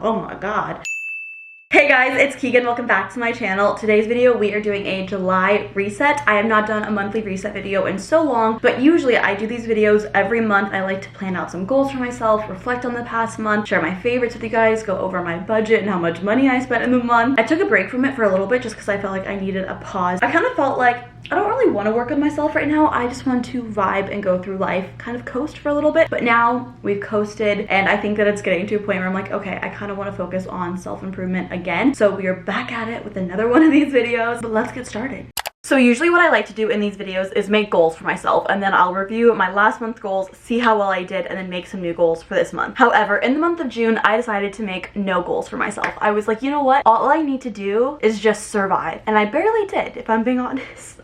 Oh my god. Hey guys, it's Keegan. Welcome back to my channel. Today's video, we are doing a July reset. I have not done a monthly reset video in so long, but usually I do these videos every month. I like to plan out some goals for myself, reflect on the past month, share my favorites with you guys, go over my budget and how much money I spent in the month. I took a break from it for a little bit just because I felt like I needed a pause. I kind of felt like I don't really want to work on myself right now. I just want to vibe and go through life, kind of coast for a little bit. But now we've coasted and I think that it's getting to a point where I'm like, okay, I kind of want to focus on self-improvement again. So we are back at it with another one of these videos, but let's get started. So usually what I like to do in these videos is make goals for myself, and then I'll review my last month's goals, see how well I did, and then make some new goals for this month. However, in the month of June, I decided to make no goals for myself. I was like, you know what? All I need to do is just survive. And I barely did, if I'm being honest.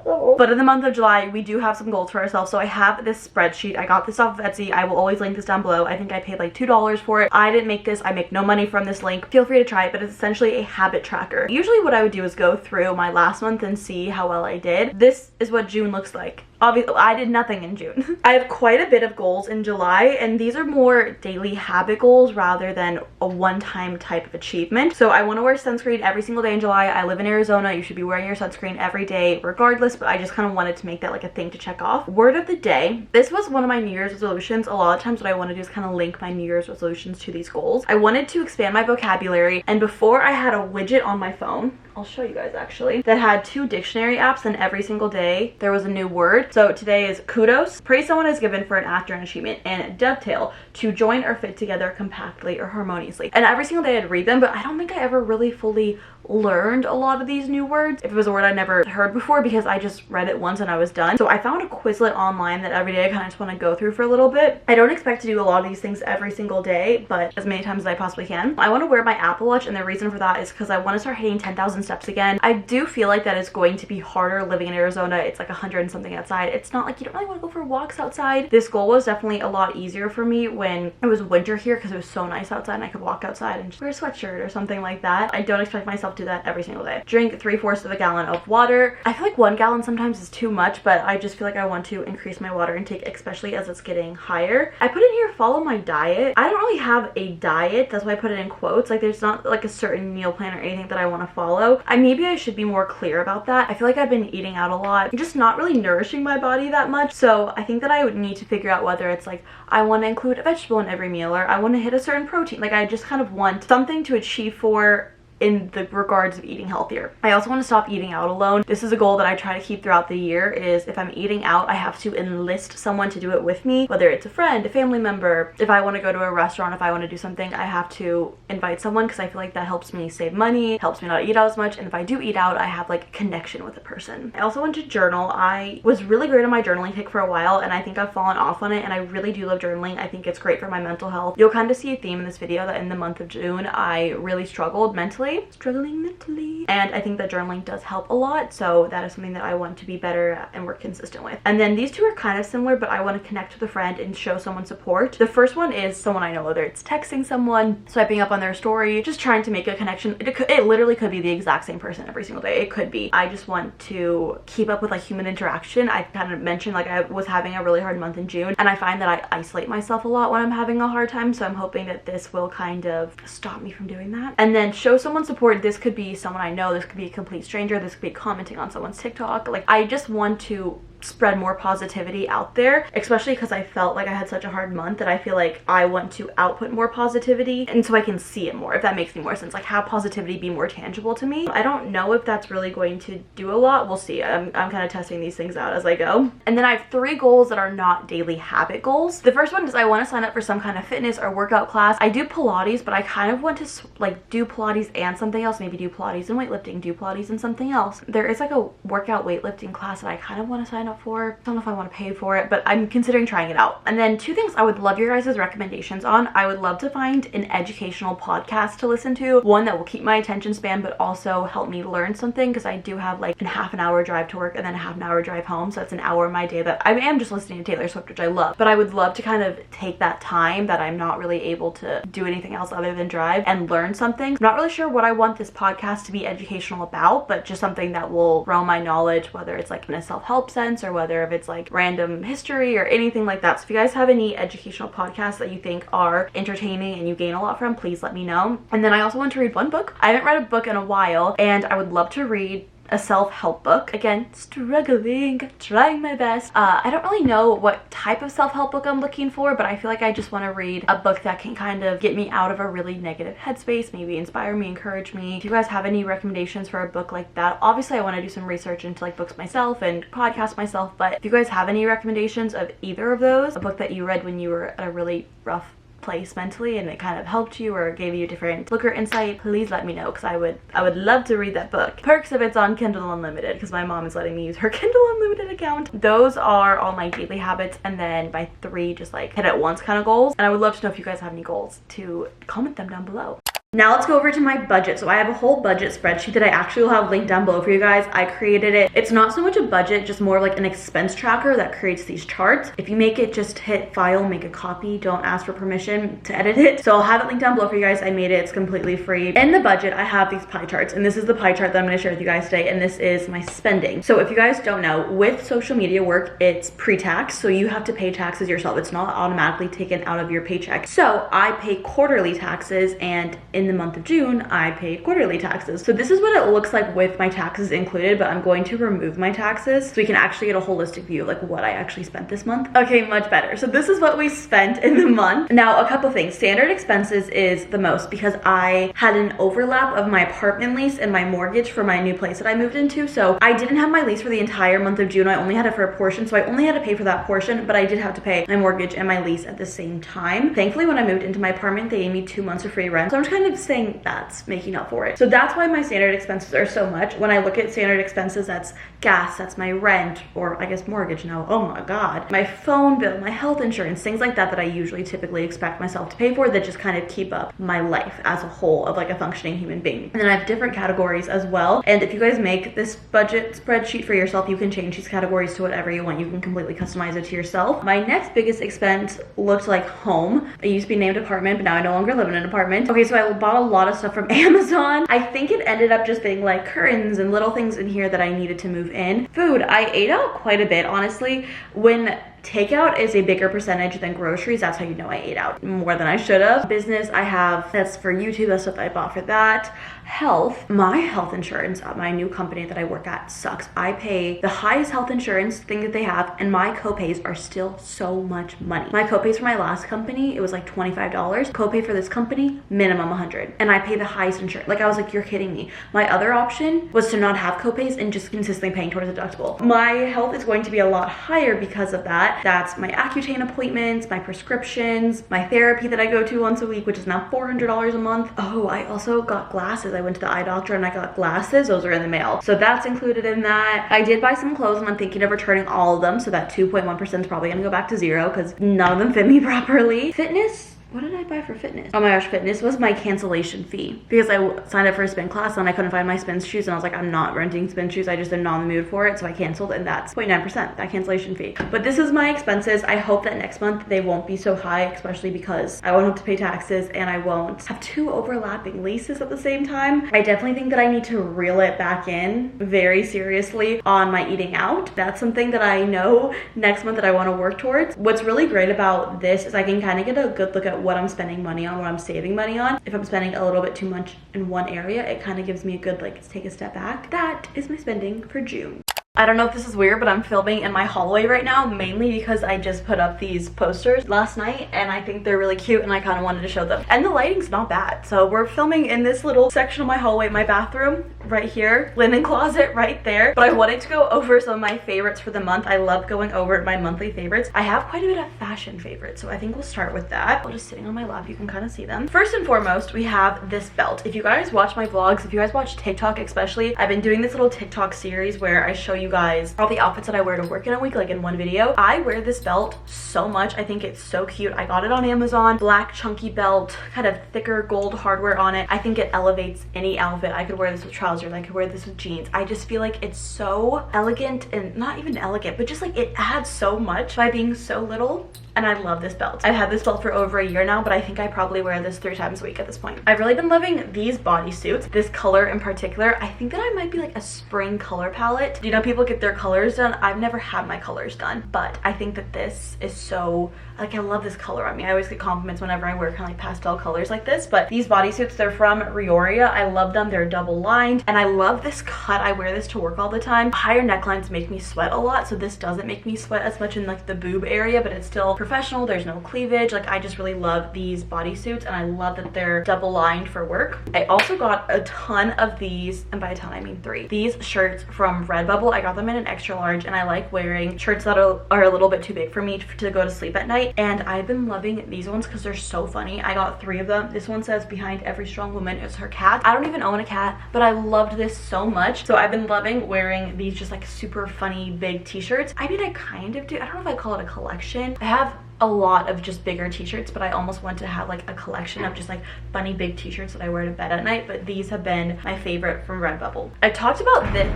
But in the month of July, we do have some goals for ourselves. So I have this spreadsheet. I got this off of Etsy. I will always link this down below. I think I paid like $2 for it. I didn't make this. I make no money from this link. Feel free to try it, but it's essentially a habit tracker. Usually what I would do is go through my last month and see how well I did. This is what June looks like. Obviously, I did nothing in June. I have quite a bit of goals in July, and these are more daily habit goals rather than a one-time type of achievement. So I want to wear sunscreen every single day in July. I live in Arizona. You should be wearing your sunscreen every day regardless, but I just kind of wanted to make that like a thing to check off. Word of the day. This was one of my New Year's resolutions. A lot of times what I want to do is kind of link my New Year's resolutions to these goals. I wanted to expand my vocabulary, and before I had a widget on my phone, I'll show you guys actually, that had 2 dictionary apps, and every single day there was a new word. So today is kudos, praise someone is given for an act or an achievement, and dovetail, to join or fit together compactly or harmoniously. And every single day I'd read them, but I don't think I ever really fully learned a lot of these new words if it was a word I never heard before, because I just read it once and I was done. So I found a Quizlet online that every day I kind of just want to go through for a little bit. I don't expect to do a lot of these things every single day, but as many times as I possibly can. I want to wear my Apple Watch, and the reason for that is because I want to start hitting 10,000 steps again. I do feel like that is going to be harder living in Arizona. It's like 100 and something outside. It's not like you don't really want to go for walks outside. This goal was definitely a lot easier for me when it was winter here because it was so nice outside and I could walk outside and just wear a sweatshirt or something like that. I don't expect myself to do that every single day. Drink 3/4 of a gallon of water. I feel like 1 gallon sometimes is too much, but I just feel like I want to increase my water intake, especially as it's getting higher. I put in here follow my diet. I don't really have a diet. That's why I put it in quotes. Like there's not like a certain meal plan or anything that I want to follow. Maybe I should be more clear about that. I feel like I've been eating out a lot, just not really nourishing my body that much. So I think that I would need to figure out whether it's like I want to include a vegetable in every meal, or I want to hit a certain protein. Like I just kind of want something to achieve for in the regards of eating healthier. I also want to stop eating out alone. This is a goal that I try to keep throughout the year, is if I'm eating out, I have to enlist someone to do it with me, whether it's a friend, a family member. If I want to go to a restaurant, if I want to do something, I have to invite someone because I feel like that helps me save money, helps me not eat out as much, and if I do eat out, I have like a connection with a person. I also want to journal. I was really great on my journaling kick for a while, and I think I've fallen off on it, and I really do love journaling. I think it's great for my mental health. You'll kind of see a theme in this video that in the month of June, I really struggled mentally. Struggling mentally, and I think that journaling does help a lot, so that is something that I want to be better at and work consistent with. And then these two are kind of similar, but I want to connect with a friend and show someone support. The first one is someone I know, whether it's texting someone, swiping up on their story, just trying to make a connection. It literally could be the exact same person every single day. It could be. I just want to keep up with like human interaction. I kind of mentioned like I was having a really hard month in June, and I find that I isolate myself a lot when I'm having a hard time, so I'm hoping that this will kind of stop me from doing that. And then show someone support. This could be someone I know, this could be a complete stranger, this could be commenting on someone's TikTok. Like I just want to spread more positivity out there, especially because I felt like I had such a hard month that I feel like I want to output more positivity, and so I can see it more, if that makes any more sense. Like have positivity be more tangible to me. I don't know if that's really going to do a lot. We'll see. I'm kind of testing these things out as I go. And then I have 3 goals that are not daily habit goals. The first one is I want to sign up for some kind of fitness or workout class. I do Pilates, but I kind of want to like do Pilates and something else. Maybe do Pilates and weightlifting, do Pilates and something else. There is like a workout weightlifting class that I kind of want to sign up for. I don't know if I want to pay for it, but I'm considering trying it out. And then 2 things I would love your guys' recommendations on. I would love to find an educational podcast to listen to, one that will keep my attention span but also help me learn something, because I do have like a half an hour drive to work and then a half an hour drive home, so that's an hour of my day that I am just listening to Taylor Swift, which I love. But I would love to kind of take that time that I'm not really able to do anything else other than drive and learn something. I'm not really sure what I want this podcast to be educational about, but just something that will grow my knowledge, whether it's like in a self-help sense science or whether if it's like random history or anything like that. So if you guys have any educational podcasts that you think are entertaining and you gain a lot from, please let me know. And then I also want to read one book. I haven't read a book in a while, and I would love to read a self-help book. Again, struggling, trying my best. I don't really know what type of self-help book I'm looking for, but I feel like I just want to read a book that can kind of get me out of a really negative headspace, maybe inspire me, encourage me. If you guys have any recommendations for a book like that, obviously I want to do some research into like books myself and podcast myself, but if you guys have any recommendations of either of those, a book that you read when you were at a really rough place mentally and it kind of helped you or gave you a different look or insight, please let me know, because I would love to read that book. Perks if it's on Kindle Unlimited, because my mom is letting me use her Kindle Unlimited account. Those are all my daily habits, and then my 3 just like hit at once kind of goals, and I would love to know if you guys have any goals to comment them down below. Now let's go over to my budget. So I have a whole budget spreadsheet that I actually will have linked down below for you guys. I created it. It's not so much a budget, just more like an expense tracker that creates these charts. If you make it, just hit file, make a copy. Don't ask for permission to edit it. So I'll have it linked down below for you guys. I made it. It's completely free. In the budget, I have these pie charts, and this is the pie chart that I'm going to share with you guys today, and this is my spending. So if you guys don't know, with social media work, it's pre-tax, so you have to pay taxes yourself. It's not automatically taken out of your paycheck. So I pay quarterly taxes, and in the month of June, I paid quarterly taxes. So this is what it looks like with my taxes included, but I'm going to remove my taxes so we can actually get a holistic view of like what I actually spent this month. Okay, much better. So this is what we spent in the month. Now, a couple things. Standard expenses is the most because I had an overlap of my apartment lease and my mortgage for my new place that I moved into. So I didn't have my lease for the entire month of June. I only had it for a portion. So I only had to pay for that portion, but I did have to pay my mortgage and my lease at the same time. Thankfully, when I moved into my apartment, they gave me 2 months of free rent. So I'm just kind of saying that's making up for it. So that's why my standard expenses are so much. When I look at standard expenses, that's gas, that's my rent, or I guess mortgage now. Oh my God. My phone bill, my health insurance, things like that I usually typically expect myself to pay for that just kind of keep up my life as a whole of like a functioning human being. And then I have different categories as well. And if you guys make this budget spreadsheet for yourself, you can change these categories to whatever you want. You can completely customize it to yourself. My next biggest expense looked like home. It used to be named apartment, but now I no longer live in an apartment. Okay, so I bought a lot of stuff from Amazon. I think it ended up just being like curtains and little things in here that I needed to move in. Food, I ate out quite a bit, honestly. When takeout is a bigger percentage than groceries, that's how you know I ate out more than I should have. Business, I have, that's for YouTube, that's stuff I bought for that. Health, my health insurance at my new company that I work at sucks. I pay the highest health insurance thing that they have, and my copays are still so much money. My copays for my last company, it was like $25. Copay for this company, minimum $100. And I pay the highest insurance. Like I was like, you're kidding me. My other option was to not have copays and just consistently paying towards a deductible. My health is going to be a lot higher because of that. That's my Accutane appointments, my prescriptions, my therapy that I go to once a week, which is now $400 a month. Oh, I also got glasses. I went to the eye doctor and I got glasses. Those are in the mail. So that's included in that. I did buy some clothes and I'm thinking of returning all of them. So that 2.1% is probably gonna go back to 0 because none of them fit me properly. Fitness. What did I buy for fitness? Oh my gosh, fitness was my cancellation fee because I signed up for a spin class and I couldn't find my spin shoes and I was like, I'm not renting spin shoes. I just am not in the mood for it. So I canceled, and that's 0.9%, that cancellation fee. But this is my expenses. I hope that next month they won't be so high, especially because I won't have to pay taxes and I won't have 2 overlapping leases at the same time. I definitely think that I need to reel it back in very seriously on my eating out. That's something that I know next month that I want to work towards. What's really great about this is I can kind of get a good look at what I'm spending money on, what I'm saving money on. If I'm spending a little bit too much in one area, it kind of gives me a good, like, take a step back. That is my spending for June. I don't know if this is weird, but I'm filming in my hallway right now, mainly because I just put up these posters last night and I think they're really cute and I kind of wanted to show them. And the lighting's not bad. So we're filming in this little section of my hallway, my bathroom right here, linen closet right there. But I wanted to go over some of my favorites for the month. I love going over my monthly favorites. I have quite a bit of fashion favorites, so I think we'll start with that. I'm just sitting on my lap, you can kind of see them. First and foremost, we have this belt. If you guys watch my vlogs, if you guys watch TikTok especially, I've been doing this little TikTok series where I show you guys all the outfits that I wear to work in a week, like in one video. I wear this belt so much. I think it's so cute. I got it on Amazon. Black chunky belt, kind of thicker gold hardware on it. I think it elevates any outfit. I could wear this with trousers. I could wear this with jeans. I just feel like it's so elegant, and not even elegant, but just like it adds so much by being so little. And I love this belt. I've had this belt for over a year now, but I think I probably wear this 3 times a week at this point. I've really been loving these bodysuits, this color in particular. I think that I might be like a spring color palette. Do you know people get their colors done? I've never had my colors done, but I think that this is so, like, I love this color on me. I always get compliments whenever I wear kind of like pastel colors like this, but these bodysuits, they're from Rioria. I love them. They're double lined, and I love this cut. I wear this to work all the time. Higher necklines make me sweat a lot, so this doesn't make me sweat as much in like the boob area, but it's still professional. There's no cleavage. Like, I just really love these bodysuits, and I love that they're double lined for work. I also got a ton of these, and by a ton I mean 3. These shirts from Redbubble. I got them in an extra large, and I like wearing shirts that are a little bit too big for me to go to sleep at night, and I've been loving these ones because they're so funny. I got 3 of them. This one says, "Behind every strong woman is her cat." I don't even own a cat, but I loved this so much, so I've been loving wearing these just like super funny big t-shirts. I mean, I kind of do. I don't know if I call it a collection. I have a lot of just bigger t-shirts, but I almost want to have like a collection of just like funny big t-shirts that I wear to bed at night, but these have been my favorite from Redbubble. I talked about this.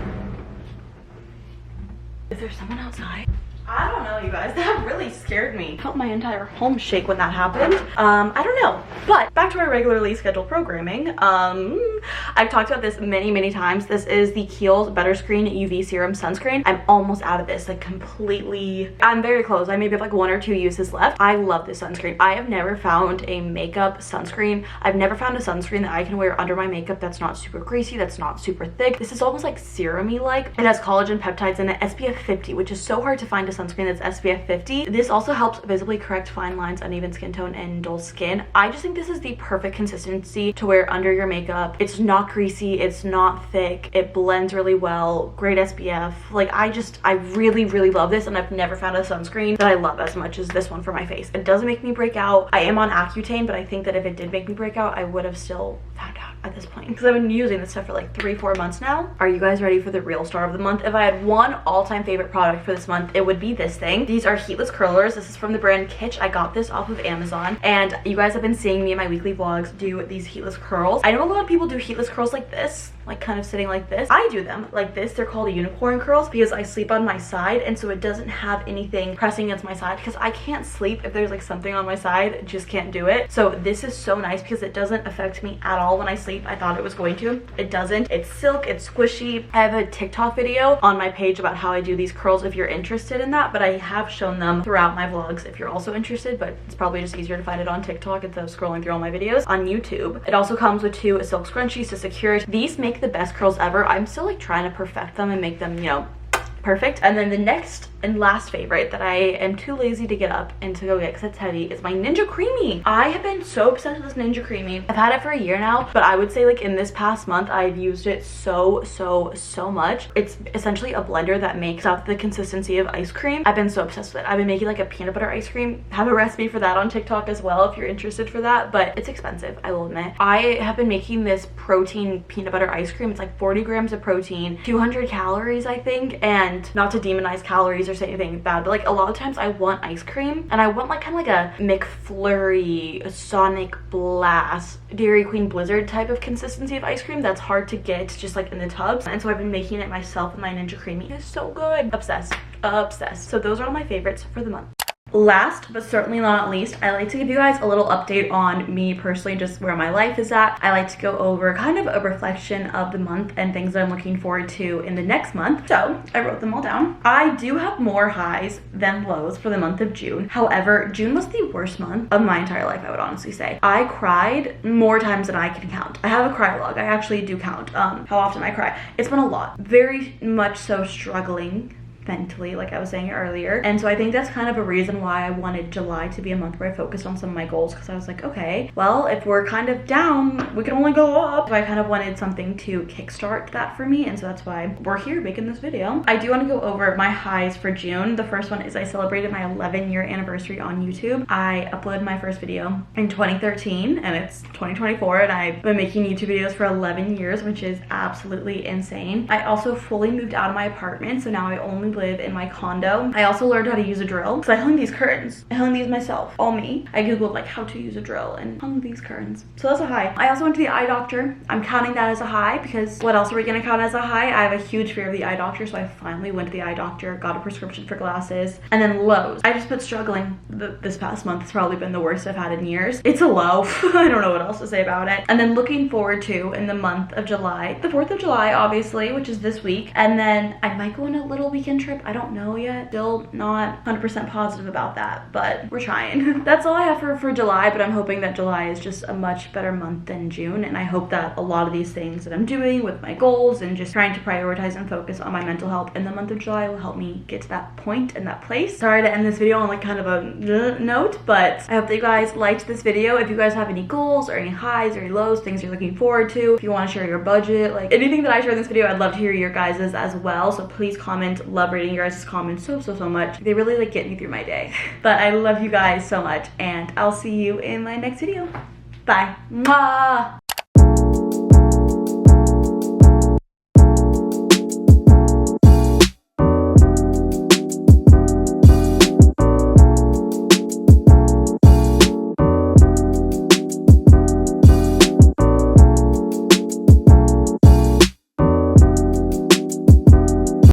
Is there someone outside? I don't know, you guys. That really scared me. I felt my entire home shake when that happened. I don't know. But back to our regularly scheduled programming. I've talked about this many times. This is the Kiehl's Better Screen UV Serum Sunscreen. I'm almost out of this, like completely. I'm very close. I maybe have like 1 or 2 uses left. I love this sunscreen. I have never found a makeup sunscreen. I've never found a sunscreen that I can wear under my makeup that's not super greasy, that's not super thick. This is almost like serum-y like. It has collagen peptides in it, SPF 50, which is so hard to find a sunscreen that's SPF 50. This also helps visibly correct fine lines, uneven skin tone, and dull skin. I just think this is the perfect consistency to wear under your makeup. It's not greasy, it's not thick, it blends really well, great SPF. Like, I really love this, and I've never found a sunscreen that I love as much as this one for my face. It doesn't make me break out. I am on Accutane, but I think that if it did make me break out, I would have still found out at this point, because I've been using this stuff for like 3-4 months now. Are you guys ready for the real star of the month? If I had one all-time favorite product for this month, it would be this thing. These are heatless curlers. This is from the brand Kitsch. I got this off of Amazon, and you guys have been seeing me in my weekly vlogs do these heatless curls. I know a lot of people do heatless curls like this, like kind of sitting like this. I do them like this. They're called unicorn curls because I sleep on my side, and so it doesn't have anything pressing against my side, because I can't sleep if there's like something on my side. Just can't do it. So this is so nice because it doesn't affect me at all when I sleep. I thought it was going to. It doesn't. It's silk, it's squishy. I have a TikTok video on my page about how I do these curls if you're interested in that, but I have shown them throughout my vlogs if you're also interested, but it's probably just easier to find it on TikTok instead of scrolling through all my videos on YouTube. It also comes with 2 silk scrunchies to secure it. These make the best curls ever. I'm still like trying to perfect them and make them, you know, perfect. And then the next and last favorite that I am too lazy to get up and to go get because it's heavy is my Ninja Creamy. I have been so obsessed with this Ninja Creamy. I've had it for a year now, but I would say like in this past month I've used it so much. It's essentially a blender that makes up the consistency of ice cream. I've been so obsessed with it. I've been making like a peanut butter ice cream. I have a recipe for that on TikTok as well if you're interested for that, but it's expensive, I will admit. I have been making this protein peanut butter ice cream. It's like 40 grams of protein, 200 calories I think, and not to demonize calories or say anything bad, but like a lot of times I want ice cream and I want like kind of like a McFlurry, a Sonic Blast, Dairy Queen Blizzard type of consistency of ice cream that's hard to get just like in the tubs, and so I've been making it myself with my Ninja Creamy. It's so good. Obsessed. So those are all my favorites for the month. Last but certainly not least, I like to give you guys a little update on me personally, just where my life is at. I like to go over kind of a reflection of the month and things that I'm looking forward to in the next month. So I wrote them all down. I do have more highs than lows for the month of June. However, June was the worst month of my entire life, I would honestly say. I cried more times than I can count. I have a cry log. I actually do count how often I cry. It's been a lot. Very much so struggling mentally, like I was saying earlier, and so I think that's kind of a reason why I wanted July to be a month where I focused on some of my goals, because I was like, okay, well, if we're kind of down, we can only go up. So I kind of wanted something to kickstart that for me, and so that's why we're here making this video. I do want to go over my highs for June. The first one is I celebrated my 11-year anniversary on YouTube. I uploaded my first video in 2013 and it's 2024, and I've been making YouTube videos for 11 years, which is absolutely insane. I also fully moved out of my apartment, so now I only live in my condo. I also learned how to use a drill. So I hung these curtains. I hung these myself, all me. I googled like how to use a drill and hung these curtains. So that's a high. I also went to the eye doctor. I'm counting that as a high because what else are we gonna count as a high? I have a huge fear of the eye doctor, so I finally went to the eye doctor, got a prescription for glasses. And then lows. I just put struggling. This past month has probably been the worst I've had in years. It's a low. I don't know what else to say about it. And then looking forward to in the month of July, the 4th of July obviously, which is this week. And then I might go on a little weekend trip. I don't know yet. Still not 100% positive about that, but we're trying. That's all I have for July, but I'm hoping that July is just a much better month than June. And I hope that a lot of these things that I'm doing with my goals and just trying to prioritize and focus on my mental health in the month of July will help me get to that point and that place. Sorry to end this video on like kind of a note, but I hope that you guys liked this video. If you guys have any goals or any highs or any lows, things you're looking forward to, if you want to share your budget, like anything that I share in this video, I'd love to hear your guys's as well. So please comment. Love reading your guys' comments so much. They really like get me through my day. But I love you guys so much, and I'll see you in my next video. Bye. Mwah!